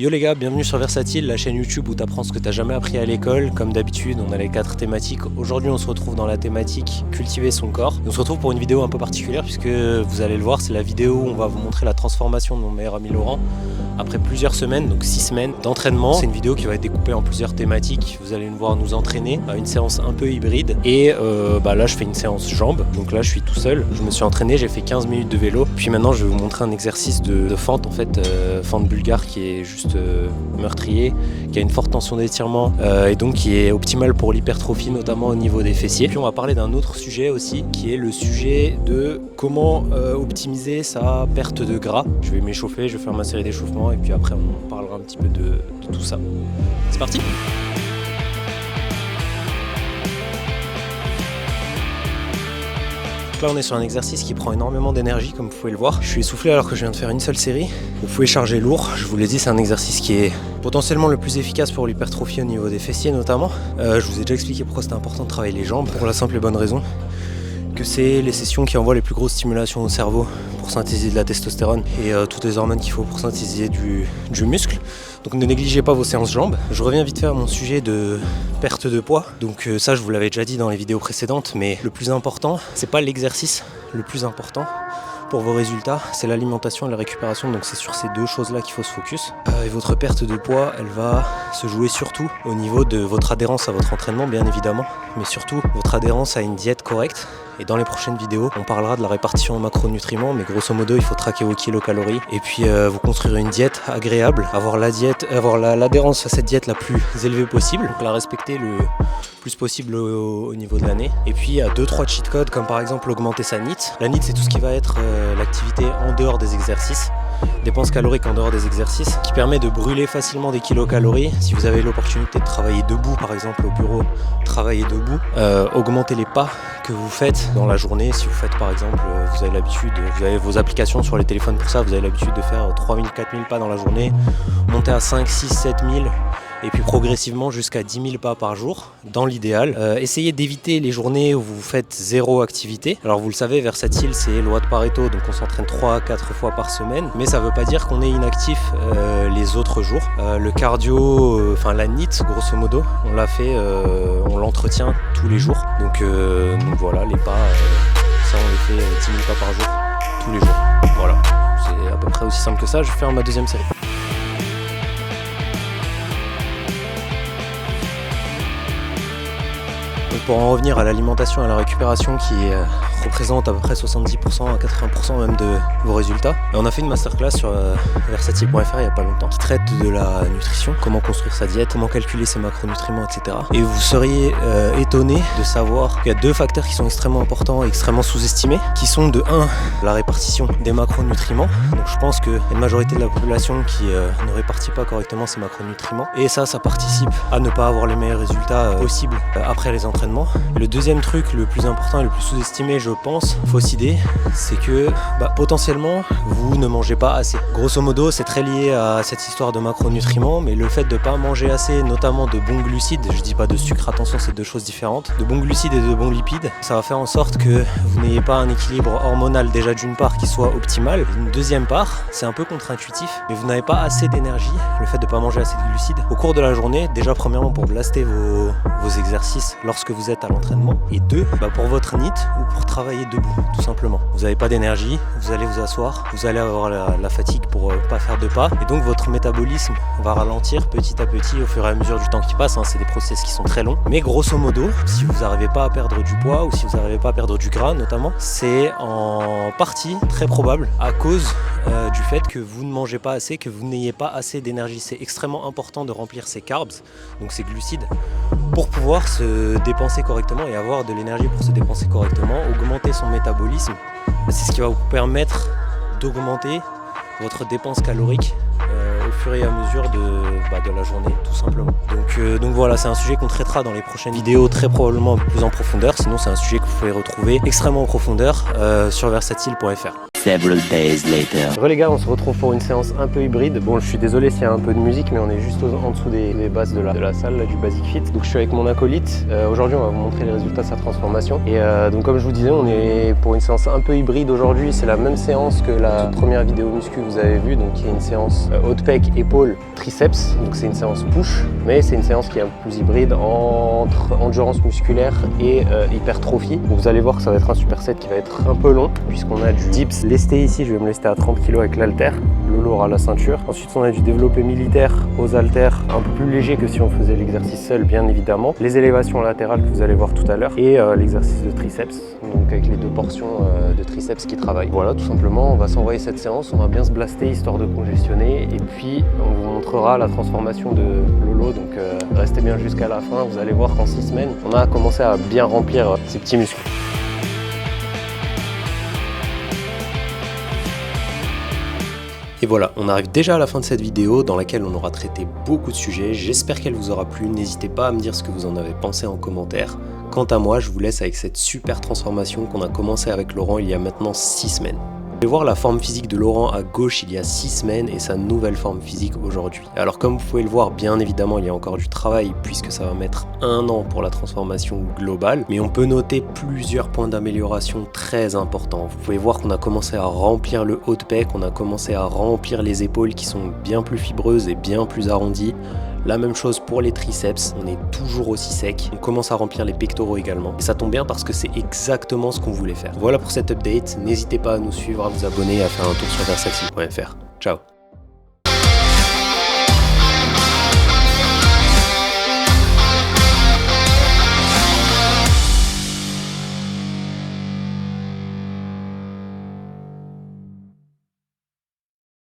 Yo les gars, bienvenue sur Versatile, la chaîne YouTube où tu apprends ce que tu n'as jamais appris à l'école. Comme d'habitude, on a les 4 thématiques. Aujourd'hui, on se retrouve dans la thématique cultiver son corps. On se retrouve pour une vidéo un peu particulière puisque vous allez le voir, c'est la vidéo où on va vous montrer la transformation de mon meilleur ami Laurent après plusieurs semaines, donc 6 semaines d'entraînement. C'est une vidéo qui va être découpée en plusieurs thématiques. Vous allez nous voir nous entraîner à une séance un peu hybride. Et là, je fais une séance jambes. Donc là, je suis tout seul. Je me suis entraîné, j'ai fait 15 minutes de vélo. Puis maintenant, je vais vous montrer un exercice de fente, en fait, fente bulgare qui est juste meurtrier, qui a une forte tension d'étirement et donc qui est optimal pour l'hypertrophie, notamment au niveau des fessiers. Puis on va parler d'un autre sujet aussi, qui est le sujet de comment optimiser sa perte de gras. Je vais m'échauffer, je vais faire ma série d'échauffements et puis après on parlera un petit peu de tout ça. C'est parti! Là on est sur un exercice qui prend énormément d'énergie comme vous pouvez le voir. Je suis essoufflé alors que je viens de faire une seule série. Vous pouvez charger lourd, je vous l'ai dit, c'est un exercice qui est potentiellement le plus efficace pour l'hypertrophie au niveau des fessiers notamment. Je vous ai déjà expliqué pourquoi c'était important de travailler les jambes, pour la simple et bonne raison que c'est les sessions qui envoient les plus grosses stimulations au cerveau pour synthétiser de la testostérone et toutes les hormones qu'il faut pour synthétiser du muscle. Donc ne négligez pas vos séances jambes. Je reviens vite fait à mon sujet de perte de poids. Donc ça je vous l'avais déjà dit dans les vidéos précédentes, mais le plus important, c'est pas l'exercice. Le plus important pour vos résultats, c'est l'alimentation et la récupération. Donc c'est sur ces deux choses-là qu'il faut se focus. Et votre perte de poids, elle va se jouer surtout au niveau de votre adhérence à votre entraînement, bien évidemment, mais surtout votre adhérence à une diète correcte. Et dans les prochaines vidéos, on parlera de la répartition en macronutriments, mais grosso modo, il faut traquer vos kilocalories et puis vous construire une diète agréable, avoir l'adhérence à cette diète la plus élevée possible, donc la respecter le plus possible au niveau de l'année. Et puis il y a 2-3 cheat codes, comme par exemple augmenter sa NEAT. La NEAT, c'est tout ce qui va être l'activité en dehors des exercices, dépenses caloriques en dehors des exercices, qui permet de brûler facilement des kilocalories. Si vous avez l'opportunité de travailler debout, par exemple au bureau, travaillez debout, augmentez les pas que vous faites dans la journée. Si vous faites par exemple, vous avez vos applications sur les téléphones pour ça, vous avez l'habitude de faire 3000, 4000 pas dans la journée, montez à 5, 6, 7000 et puis progressivement jusqu'à 10 000 pas par jour dans l'idéal. Essayez d'éviter les journées où vous faites zéro activité. Alors vous le savez, Versatile c'est loi de Pareto, donc on s'entraîne 3 à 4 fois par semaine, mais ça veut pas dire qu'on est inactif les autres jours. Le cardio, la NEAT grosso modo, on l'a fait, on l'entretient tous les jours. Donc voilà, les pas, ça on les fait 10 000 pas par jour, tous les jours. Voilà, c'est à peu près aussi simple que ça. Je vais faire ma deuxième série. Pour en revenir à l'alimentation et à la récupération qui représente à peu près 70% à 80% même de vos résultats. On a fait une masterclass sur versatile.fr il n'y a pas longtemps qui traite de la nutrition, comment construire sa diète, comment calculer ses macronutriments, etc. Et vous seriez étonné de savoir qu'il y a 2 facteurs qui sont extrêmement importants et extrêmement sous-estimés, qui sont de 1, la répartition des macronutriments. Donc je pense qu'il y a une majorité de la population qui ne répartit pas correctement ses macronutriments. Et ça participe à ne pas avoir les meilleurs résultats possibles après les entraînements. Et le deuxième truc, le plus important et le plus sous-estimé, je pense, fausse idée, c'est que potentiellement vous ne mangez pas assez. Grosso modo, c'est très lié à cette histoire de macronutriments, mais le fait de ne pas manger assez, notamment de bons glucides, je dis pas de sucre, attention, c'est 2 choses différentes, de bons glucides et de bons lipides, ça va faire en sorte que vous n'ayez pas un équilibre hormonal déjà d'une part qui soit optimal. Une deuxième part, c'est un peu contre-intuitif, mais vous n'avez pas assez d'énergie, le fait de ne pas manger assez de glucides au cours de la journée, déjà premièrement pour blaster vos exercices lorsque vous êtes à l'entraînement, et 2, pour votre NEAT ou pour travailler debout, tout simplement. Vous n'avez pas d'énergie, vous allez vous asseoir, vous allez avoir la fatigue pour pas faire de pas, et donc votre métabolisme va ralentir petit à petit au fur et à mesure du temps qui passe, c'est des process qui sont très longs, mais grosso modo, si vous n'arrivez pas à perdre du poids, ou si vous n'arrivez pas à perdre du gras notamment, c'est en partie très probable à cause du fait que vous ne mangez pas assez, que vous n'ayez pas assez d'énergie. C'est extrêmement important de remplir ces carbs, donc ces glucides, pour pouvoir se dépenser correctement et avoir de l'énergie pour se dépenser correctement, augmenter son métabolisme. C'est ce qui va vous permettre d'augmenter votre dépense calorique au fur et à mesure de la journée, tout simplement. Donc voilà, c'est un sujet qu'on traitera dans les prochaines vidéos, très probablement un peu plus en profondeur. Sinon, c'est un sujet que vous pouvez retrouver extrêmement en profondeur sur versatile.fr. Several days later. Les gars, on se retrouve pour une séance un peu hybride. Bon, je suis désolé s'il y a un peu de musique, mais on est juste en dessous des bases de la salle, là, du Basic Fit. Donc je suis avec mon acolyte. Aujourd'hui, on va vous montrer les résultats de sa transformation. Et donc comme je vous disais, on est pour une séance un peu hybride aujourd'hui. C'est la même séance que la toute première vidéo muscu que vous avez vue. Donc il y a une séance haut de pec, épaule, triceps. Donc c'est une séance push, mais c'est une séance qui est un peu plus hybride entre endurance musculaire et hypertrophie. Donc vous allez voir que ça va être un superset qui va être un peu long, puisqu'on a du dips lesté ici. Je vais me lester à 30 kg avec l'haltère, le lourd à la ceinture. Ensuite, on a du développé militaire aux haltères, un peu plus léger que si on faisait l'exercice seul, bien évidemment. Les élévations latérales que vous allez voir tout à l'heure et l'exercice de triceps, donc avec les deux portions de triceps qui travaillent. Voilà, tout simplement, on va s'envoyer cette séance, on va bien se blaster histoire de congestionner et puis on vous montrera la transformation de Lolo. Donc restez bien jusqu'à la fin, vous allez voir qu'en 6 semaines, on a commencé à bien remplir ces petits muscles. Et voilà, on arrive déjà à la fin de cette vidéo dans laquelle on aura traité beaucoup de sujets. J'espère qu'elle vous aura plu. N'hésitez pas à me dire ce que vous en avez pensé en commentaire. Quant à moi, je vous laisse avec cette super transformation qu'on a commencé avec Laurent il y a maintenant 6 semaines. Vous pouvez voir la forme physique de Laurent à gauche il y a 6 semaines et sa nouvelle forme physique aujourd'hui. Alors comme vous pouvez le voir, bien évidemment il y a encore du travail puisque ça va mettre 1 an pour la transformation globale, mais on peut noter plusieurs points d'amélioration très importants. Vous pouvez voir qu'on a commencé à remplir le haut de pec, on a commencé à remplir les épaules qui sont bien plus fibreuses et bien plus arrondies. La même chose pour les triceps, on est toujours aussi sec. On commence à remplir les pectoraux également. Et ça tombe bien parce que c'est exactement ce qu'on voulait faire. Voilà pour cette update. N'hésitez pas à nous suivre, à vous abonner et à faire un tour sur versatile.fr. Ciao.